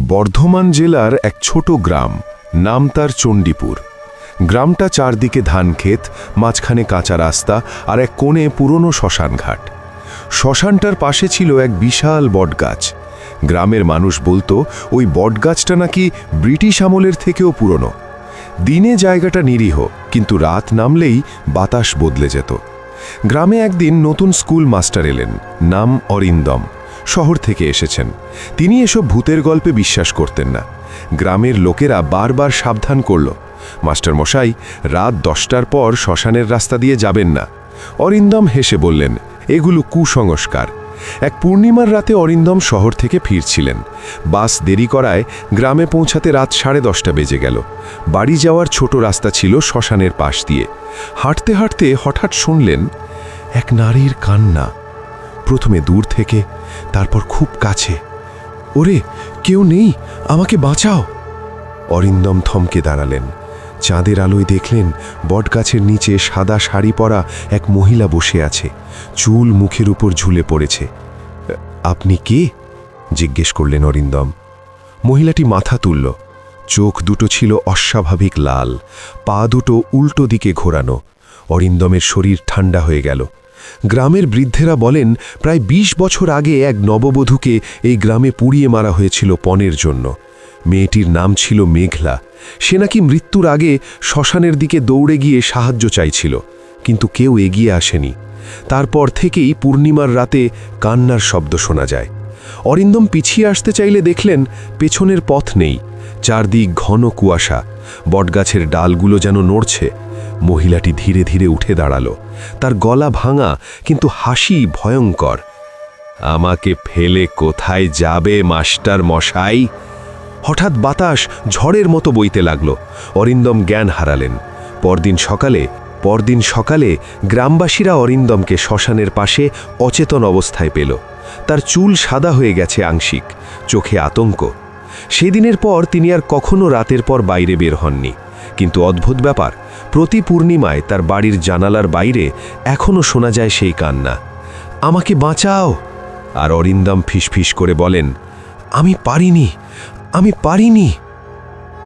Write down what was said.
বর্ধমান জেলার এক ছোট গ্রাম, নাম তার চণ্ডীপুর। গ্রামটা চারদিকে ধানক্ষেত, মাঝখানে কাঁচা রাস্তা আর এক কোণে পুরনো শ্মশানঘাট। শ্মশানটার পাশে ছিল এক বিশাল বটগাছ। গ্রামের মানুষ বলতো ওই বটগাছটা নাকি ব্রিটিশ আমলের থেকেও পুরনো। দিনে জায়গাটা নিরীহ, কিন্তু রাত নামলেই বাতাস বদলে যেত। গ্রামে একদিন নতুন স্কুল মাস্টার এলেন, নাম অরিন্দম। শহর থেকে এসেছেন। তিনি এসব ভূতের গল্পে বিশ্বাস করতেন না। গ্রামের লোকেরা বারবার সাবধান করল, মাস্টার মশাই, রাত 10টার পর শ্মশানের রাস্তা দিয়ে যাবেন না। অরিন্দম হেসে বললেন, এগুলো কুসংস্কার। এক পূর্ণিমার রাতে অরিন্দম শহর থেকে ফিরছিলেন। বাস দেরি করায় গ্রামে পৌঁছাতে রাত 10:30 বেজে গেল। বাড়ি যাওয়ার ছোট রাস্তা ছিল শ্মশানের পাশ দিয়ে। হাঁটতে হাঁটতে হঠাৎ শুনলেন এক নারীর কান্না। প্রথমে দূর থেকে, তারপর খুব কাছে। ওরে, কেউ নেই, আমাকে বাঁচাও। অরিন্দম থমকে দাঁড়ালেন। চাঁদের আলোয় দেখলেন বটগাছের নিচে সাদা শাড়ি পরা এক মহিলা বসে আছে, চুল মুখের উপর ঝুলে পড়েছে। আপনি কে? জিজ্ঞেস করলেন অরিন্দম। মহিলাটি মাথা তুলল। চোখ দুটো ছিল অস্বাভাবিক লাল, পা দুটো উল্টো দিকে ঘোরানো। অরিন্দমের শরীর ঠান্ডা হয়ে গেল। গ্রামের বৃদ্ধেরা বলেন প্রায় 20 বছর আগে এক নববধূকে এই গ্রামে পুড়িয়ে মারা হয়েছিল পণের জন্য। মেয়েটির নাম ছিল মেঘলা। সে নাকি মৃত্যুর আগে শ্মশানের দিকে দৌড়ে গিয়ে সাহায্য চাইছিল, কিন্তু কেউ এগিয়ে আসেনি। তারপর থেকেই পূর্ণিমার রাতে কান্নার শব্দ শোনা যায়। অরিন্দম পিছিয়ে আসতে চাইলে দেখলেন পেছনের পথ নেই, চারদিক ঘন কুয়াশা। বটগাছের ডালগুলো যেন নড়ছে। মহিলাটি ধীরে ধীরে উঠে দাঁড়ালো। তার গলা ভাঙা, কিন্তু হাসি ভয়ঙ্কর। আমাকে ফেলে কোথায় যাবে মাস্টার মশাই? হঠাৎ বাতাস ঝড়ের মতো বইতে লাগলো। অরিন্দম জ্ঞান হারালেন। পরদিন সকালে গ্রামবাসীরা অরিন্দমকে শ্মশানের পাশে অচেতন অবস্থায় পেল। তার চুল সাদা হয়ে গেছে আংশিক, চোখে আতঙ্ক। সেদিনের পর তিনি আর কখনো রাতের পর বাইরে বের হননি। কিন্তু অদ্ভুত ব্যাপার, প্রতি পূর্ণিমায় তার বাড়ির জানালার বাইরে এখনও শোনা যায় সেই কান্না, আমাকে বাঁচাও। আর অরিন্দম ফিসফিস করে বলেন, আমি পারিনি।